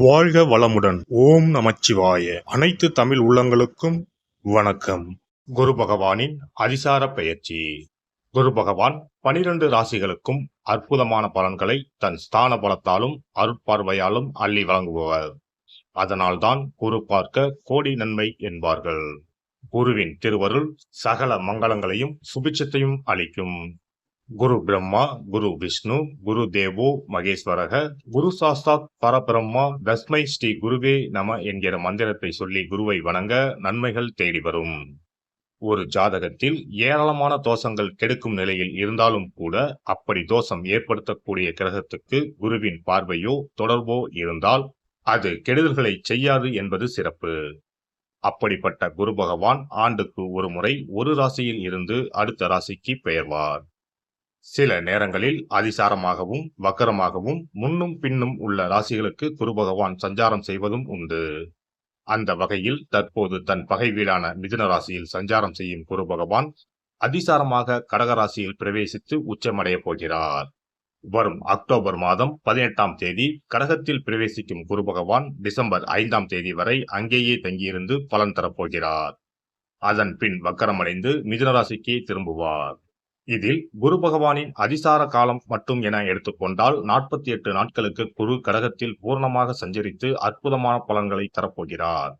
வாழ்க வளமுடன். ஓம் நமச்சிவாய. அனைத்து தமிழ் உள்ளங்களுக்கும் வணக்கம். குரு பகவானின் அதிசார பெயர்ச்சி. குரு பகவான் 12 ராசிகளுக்கும் அற்புதமான பலன்களை தன் ஸ்தான பலத்தாலும் அருட்பார்வையாலும் அள்ளி வழங்குபவர். அதனால்தான் குரு பார்க்க கோடி நன்மை என்பார்கள். குருவின் திருவருள் சகல மங்களங்களையும் சுபிட்சத்தையும் அளிக்கும். குரு பிரம்மா, குரு விஷ்ணு, குரு தேவோ மகேஸ்வரக, குரு சாஸ்தாத் பரபிரம்மா, தஸ்மை ஸ்ரீ குருவே நம என்கிற மந்திரத்தை சொல்லி குருவை வணங்க நன்மைகள் தேடி வரும். ஒரு ஜாதகத்தில் ஏராளமான தோஷங்கள் கெடுக்கும் நிலையில் இருந்தாலும் கூட அப்படி தோஷம் ஏற்படுத்தக்கூடிய கிரகத்துக்கு குருவின் பார்வையோ தொடர்போ இருந்தால் அது கெடுதல்களை செய்யாது என்பது சிறப்பு. அப்படிப்பட்ட குரு பகவான் ஆண்டுக்கு ஒரு முறை ஒரு ராசியில் இருந்து அடுத்த ராசிக்கு பெயர்வார். சில நேரங்களில் அதிசாரமாகவும் வக்கரமாகவும் முன்னும் பின்னும் உள்ள ராசிகளுக்கு குரு பகவான் சஞ்சாரம் செய்வதும் உண்டு. அந்த வகையில் தற்போது தன் பகை வீடான மிதுன ராசியில் சஞ்சாரம் செய்யும் குரு பகவான் அதிசாரமாக கடகராசியில் பிரவேசித்து உச்சமடைய போகிறார். வரும் அக்டோபர் மாதம் 18ஆம் தேதி கடகத்தில் பிரவேசிக்கும் குரு பகவான் டிசம்பர் 5ஆம் தேதி வரை அங்கேயே தங்கியிருந்து பலன் தரப்போகிறார். அதன் பின் வக்கரமடைந்து மிதுன ராசிக்கு திரும்புவார். இதில் குரு பகவானின் அதிசார காலம் மட்டும் என எடுத்துக்கொண்டால் 48 நாட்களுக்கு குரு கடகத்தில் பூர்ணமாக சஞ்சரித்து அற்புதமான பலன்களை தரப்போகிறார்.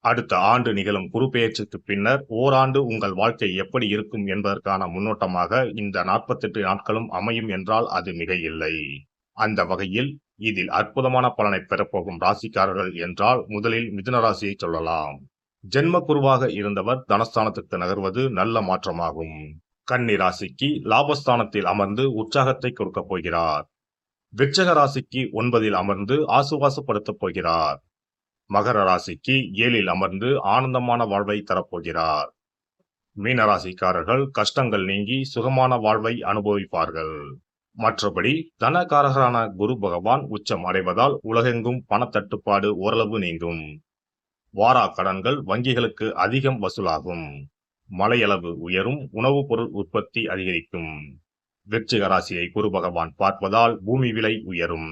அடுத்த ஆண்டு நிகழும் குரு பெயர்ச்சிக்கு பின்னர் ஓராண்டு உங்கள் வாழ்க்கை எப்படி இருக்கும் என்பதற்கான முன்னோட்டமாக இந்த 48 நாட்களும் அமையும் என்றால் அது மிக இல்லை. அந்த வகையில் இதில் அற்புதமான பலனை பெறப்போகும் ராசிக்காரர்கள் என்றால் முதலில் மிதுன ராசியை சொல்லலாம். ஜென்ம குருவாக இருந்தவர் தனஸ்தானத்துக்கு நகர்வது நல்ல மாற்றமாகும். கன்னி ராசிக்கு லாபஸ்தானத்தில் அமர்ந்து உற்சாகத்தை கொடுக்க போகிறார். விருச்சக ராசிக்கு 9இல் அமர்ந்து ஆசுவாசப்படுத்தப் போகிறார். மகர ராசிக்கு 7இல் அமர்ந்து ஆனந்தமான வாழ்வை தரப்போகிறார். மீனராசிக்காரர்கள் கஷ்டங்கள் நீங்கி சுகமான வாழ்வை அனுபவிப்பார்கள். மற்றபடி தனகாரகரான குரு பகவான் உச்சம் அடைவதால் உலகெங்கும் பணத்தட்டுப்பாடு ஓரளவு நீங்கும். வாரா கடன்கள் வங்கிகளுக்கு அதிகம் வசூலாகும். மழையளவு உயரும். உணவுப் பொருள் உற்பத்தி அதிகரிக்கும். விருச்சிக ராசியை குரு பகவான் பார்ப்பதால் பூமி விலை உயரும்.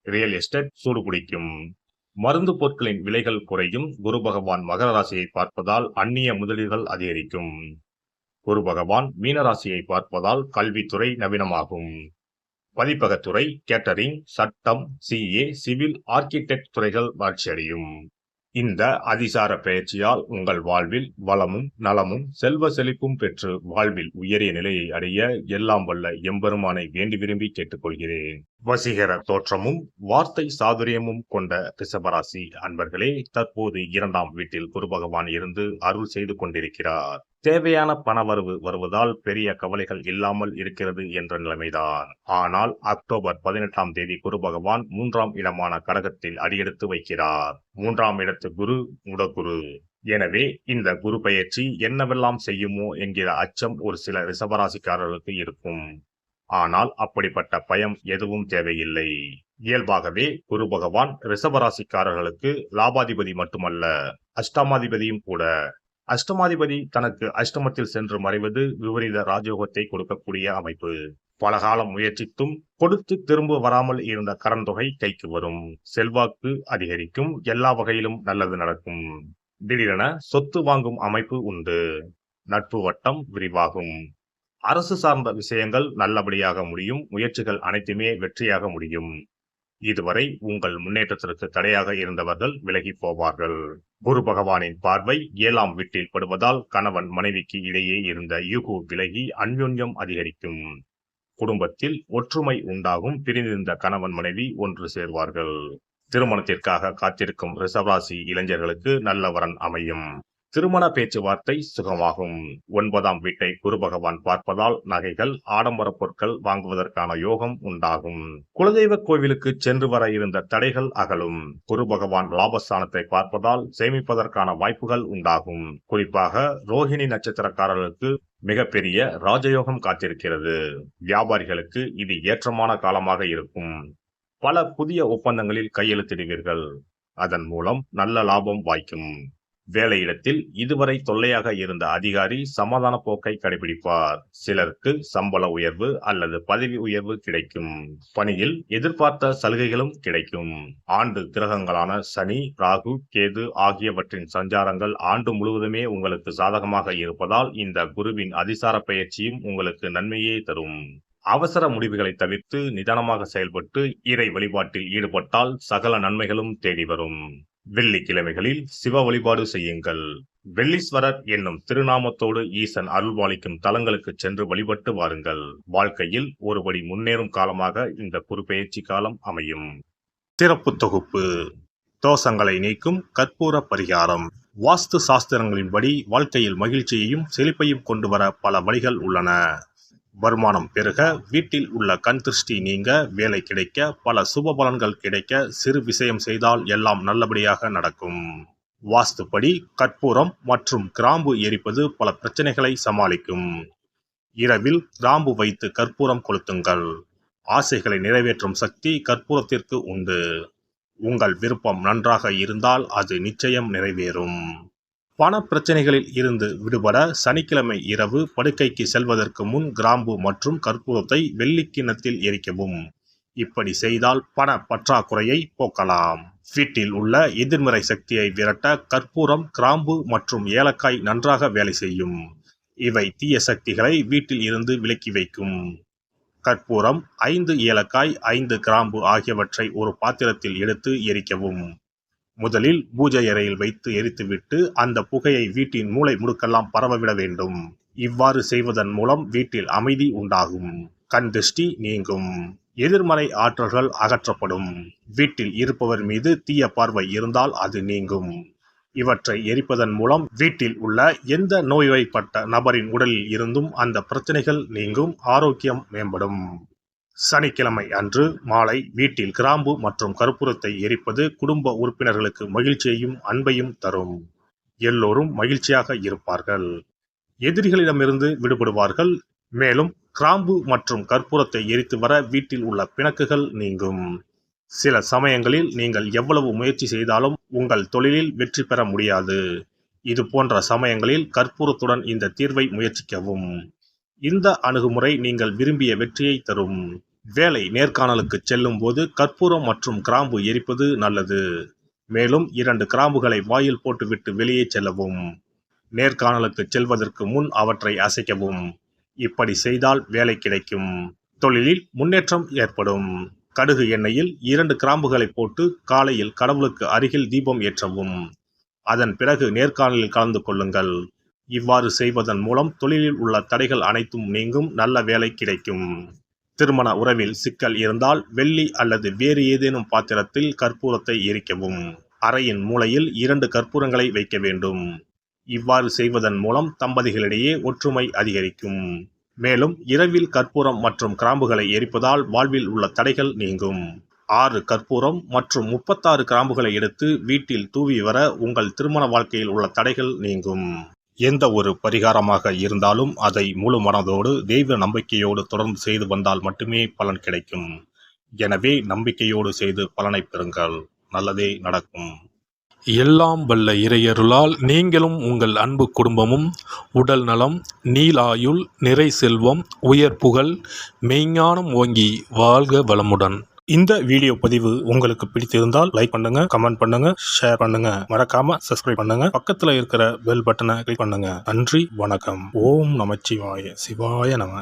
ரியல் எஸ்டேட் சூடுபிடிக்கும். மருந்து பொருட்களின் விலைகள் குறையும். குரு பகவான் மகர ராசியை பார்ப்பதால் அந்நிய முதலீடுகள் அதிகரிக்கும். குரு பகவான் மீனராசியை பார்ப்பதால் கல்வித்துறை நவீனமாகும். பதிப்பகத்துறை, கேட்டரிங், சட்டம், சிஏ, சிவில், ஆர்கிடெக்ட் துறைகள் வளர்ச்சியடையும். இந்த அதிசார பெயர்ச்சியால் உங்கள் வாழ்வில் வளமும் நலமும் செல்வ செழிப்பும் பெற்று வாழ்வில் உயரிய நிலையை அடைய எல்லாம் வல்ல எம்பெருமானை வேண்டி விரும்பி கேட்டுக்கொள்கிறேன். வசீகர தோற்றமும் வார்த்தை சாதுரியமும் கொண்ட ரிஷபராசி அன்பர்களே, தற்போது 2ஆம் வீட்டில் குரு பகவான் இருந்து அருள் செய்து கொண்டிருக்கிறார். தேவையான பணவரவு வருவதால் பெரிய கவலைகள் இல்லாமல் இருக்கிறது என்ற நிலைமைதான். ஆனால் அக்டோபர் 18ஆம் தேதி குரு பகவான் 3ஆம் இடமான கடகத்தில் அடியெடுத்து வைக்கிறார். 3ஆம் இடத்து குரு முடகுரு. எனவே இந்த குரு பெயர்ச்சி என்னவெல்லாம் செய்யுமோ என்கிற அச்சம் ஒரு சில ரிஷபராசிக்காரர்களுக்கு இருக்கும். ஆனால் அப்படிப்பட்ட பயம் எதுவும் தேவையில்லை. இயல்பாகவே குரு பகவான் ரிஷபராசிக்காரர்களுக்கு லாபாதிபதி மட்டுமல்ல, அஷ்டமாதிபதியும் கூட. அஷ்டமாதிபதி தனக்கு அஷ்டமத்தில் சென்று மறைவது விபரீத ராஜயோகத்தை கொடுக்கக்கூடிய அமைப்பு. பலகாலம் முயற்சித்தும் கொடுத்து திரும்ப வராமல் இருந்த கடன் தொகை கைக்கு வரும். செல்வாக்கு அதிகரிக்கும். எல்லா வகையிலும் நல்லது நடக்கும். திடீரென சொத்து வாங்கும் அமைப்பு உண்டு. நட்பு வட்டம் விரிவாகும். அரசு சார்ந்த விஷயங்கள் நல்லபடியாக முடியும். முயற்சிகள் அனைத்துமே வெற்றியாக முடியும். இதுவரை உங்கள் முன்னேற்றத்திற்கு தடையாக இருந்தவர்கள் விலகி போவார்கள். குரு பகவானின் பார்வை 7ஆம் வீட்டில் படுவதால் கணவன் மனைவிக்கு இடையே இருந்த ஈகோ விலகி அன்யோன்யம் அதிகரிக்கும். குடும்பத்தில் ஒற்றுமை உண்டாகும். பிரிந்திருந்த கணவன் மனைவி ஒன்று சேர்வார்கள். திருமணத்திற்காக காத்திருக்கும் ரிஷபராசி இளைஞர்களுக்கு நல்ல வரன் அமையும். திருமண பேச்சுவார்த்தை சுகமாகும். 9ஆம் வீட்டை குரு பகவான் பார்ப்பதால் நகைகள், ஆடம்பர பொருட்கள் வாங்குவதற்கான யோகம் உண்டாகும். குலதெய்வ கோவிலுக்கு சென்று வர இருந்த தடைகள் அகலும். குரு பகவான் லாபஸ்தானத்தை பார்ப்பதால் சேமிப்பதற்கான வாய்ப்புகள் உண்டாகும். குறிப்பாக ரோஹிணி நட்சத்திரக்காரர்களுக்கு மிகப்பெரிய ராஜயோகம் காத்திருக்கிறது. வியாபாரிகளுக்கு இது ஏற்றமான காலமாக இருக்கும். பல புதிய ஒப்பந்தங்களில் கையெழுத்திடுவீர்கள். அதன் மூலம் நல்ல லாபம் வாய்க்கும். வேலையிடத்தில் இதுவரை தொல்லையாக இருந்த அதிகாரி சமாதான போக்கை கடைபிடிப்பார். சிலருக்கு சம்பள உயர்வு அல்லது பதவி உயர்வு கிடைக்கும். பணியில் எதிர்பார்த்த சலுகைகளும் கிடைக்கும். ஆண்டு கிரகங்களான சனி, ராகு, கேது ஆகியவற்றின் சஞ்சாரங்கள் ஆண்டு முழுவதுமே உங்களுக்கு சாதகமாக இருப்பதால் இந்த குருவின் அதிசார பயிற்சியும் உங்களுக்கு நன்மையே தரும். அவசர முடிவுகளை தவிர்த்து நிதானமாக செயல்பட்டு இறை வழிபாட்டில் ஈடுபட்டால் சகல நன்மைகளும் தேடி வரும். வெள்ளிக்கிழமைகளில் சிவ வழிபாடு செய்யுங்கள். வெள்ளீஸ்வரர் என்னும் திருநாமத்தோடு ஈசன் அருள்பாலிக்கும் தலங்களுக்கு சென்று வழிபட்டு வாருங்கள். வாழ்க்கையில் ஒருபடி முன்னேறும் காலமாக இந்த குருபெயர்ச்சி காலம் அமையும். சிறப்பு தொகுப்பு: தோஷங்களை நீக்கும் கற்பூர பரிகாரம். வாஸ்து சாஸ்திரங்களின்படி வாழ்க்கையில் மகிழ்ச்சியையும் செழிப்பையும் கொண்டு வர பல வழிகள் உள்ளன. வருமானம் பெருக, வீட்டில் உள்ள கண் திருஷ்டி நீங்க, வேலை கிடைக்க, பல சுப பலன்கள் கிடைக்க, சிறு விஷயம் செய்தால் எல்லாம் நல்லபடியாக நடக்கும். வாஸ்துப்படி கற்பூரம் மற்றும் கிராம்பு எரிப்பது பல பிரச்சனைகளை சமாளிக்கும். இரவில் கிராம்பு வைத்து கற்பூரம் கொளுத்துங்கள். ஆசைகளை நிறைவேற்றும் சக்தி கற்பூரத்திற்கு உண்டு. உங்கள் விருப்பம் நன்றாக இருந்தால் அது நிச்சயம் நிறைவேறும். பண பிரச்சனைகளில் இருந்து விடுபட சனிக்கிழமை இரவு படுக்கைக்கு செல்வதற்கு முன் கிராம்பு மற்றும் கற்பூரத்தை வெள்ளிக்கிண்ணத்தில் எரிக்கவும். இப்படி செய்தால் பண பற்றாக்குறையை போக்கலாம். வீட்டில் உள்ள எதிர்மறை சக்தியை விரட்ட கற்பூரம், கிராம்பு மற்றும் ஏலக்காய் நன்றாக வேலை செய்யும். இவை தீய சக்திகளை வீட்டில் இருந்து விலக்கி வைக்கும். கற்பூரம், 5 ஏலக்காய், 5 கிராம்பு ஆகியவற்றை ஒரு பாத்திரத்தில் எடுத்து எரிக்கவும். முதலில் பூஜை அறையில் வைத்து எரித்துவிட்டு அந்த புகையை வீட்டின் மூலை முடுக்கெல்லாம் பரவவிட வேண்டும். இவ்வாறு செய்வதன் மூலம் வீட்டில் அமைதி உண்டாகும். கண் திருஷ்டி நீங்கும். எதிர்மறை ஆற்றல்கள் அகற்றப்படும். வீட்டில் இருப்பவர் மீது தீய பார்வை இருந்தால் அது நீங்கும். இவற்றை எரிப்பதன் மூலம் வீட்டில் உள்ள எந்த நோய்வாய்ப்பட்ட நபரின் உடலில் இருந்தும் அந்த பிரச்சனைகள் நீங்கும். ஆரோக்கியம் மேம்படும். சனிக்கிழமை அன்று மாலை வீட்டில் கிராம்பு மற்றும் கற்பூரத்தை எரிப்பது குடும்ப உறுப்பினர்களுக்கு மகிழ்ச்சியையும் அன்பையும் தரும். எல்லோரும் மகிழ்ச்சியாக இருப்பார்கள். எதிரிகளிடமிருந்து விடுபடுவார்கள். மேலும் கிராம்பு மற்றும் கற்பூரத்தை எரித்து வர வீட்டில் உள்ள பிணக்குகள் நீங்கும். சில சமயங்களில் நீங்கள் எவ்வளவு முயற்சி செய்தாலும் உங்கள் தொழிலில் வெற்றி பெற முடியாது. இது போன்ற சமயங்களில் கற்பூரத்துடன் இந்த தீர்வை முயற்சிக்கவும். இந்த அணுகுமுறை நீங்கள் விரும்பிய வெற்றியை தரும். வேலை நேர்காணலுக்கு செல்லும் போது கற்பூரம் மற்றும் கிராம்பு எரிப்பது நல்லது. மேலும் 2 கிராம்புகளை வாயில் போட்டுவிட்டு வெளியே செல்லவும். நேர்காணலுக்கு செல்வதற்கு முன் அவற்றை அசைக்கவும். இப்படி செய்தால் வேலை கிடைக்கும். தொழிலில் முன்னேற்றம் ஏற்படும். கடுகு எண்ணெயில் 2 கிராம்புகளை போட்டு காலையில் கடவுளுக்கு அருகில் தீபம் ஏற்றவும். அதன் பிறகு நேர்காணலில் கலந்து கொள்ளுங்கள். இவ்வாறு செய்வதன் மூலம் தொழிலில் உள்ள தடைகள் அனைத்தும் நீங்கும். நல்ல வேலை கிடைக்கும். திருமண உறவில் சிக்கல் இருந்தால் வெள்ளி அல்லது வேறு ஏதேனும் பாத்திரத்தில் கற்பூரத்தை எரிக்கவும். அறையின் மூலையில் 2 கற்பூரங்களை வைக்க வேண்டும். இவ்வாறு செய்வதன் மூலம் தம்பதிகளிடையே ஒற்றுமை அதிகரிக்கும். மேலும் இரவில் கற்பூரம் மற்றும் கிராம்புகளை எரிப்பதால் வாழ்வில் உள்ள தடைகள் நீங்கும். 6 கற்பூரம் மற்றும் 36 கிராம்புகளை எடுத்து வீட்டில் தூவி வர உங்கள் திருமண வாழ்க்கையில் உள்ள தடைகள் நீங்கும். எந்த ஒரு பரிகாரமாக இருந்தாலும் அதை முழு மனதோடு தெய்வ நம்பிக்கையோடு தொடர்ந்து செய்து வந்தால் மட்டுமே பலன் கிடைக்கும். எனவே நம்பிக்கையோடு செய்து பலனை பெறுங்கள். நல்லதே நடக்கும். எல்லாம் வல்ல இறையருளால் நீங்களும் உங்கள் அன்பு குடும்பமும் உடல் நலம், நீளாயுள், நிறை செல்வம், உயர் புகழ், மெய்ஞானம் ஓங்கி வாழ்க வளமுடன். இந்த வீடியோ பதிவு உங்களுக்கு பிடித்திருந்தால் லைக் பண்ணுங்க, கமெண்ட் பண்ணுங்க, ஷேர் பண்ணுங்க. மறக்காம சப்ஸ்கிரைப் பண்ணுங்க. பக்கத்துல இருக்கிற பெல் பட்டனை கிளிக் பண்ணுங்க. நன்றி, வணக்கம். ஓம் நமச்சிவாய. சிவாய நம.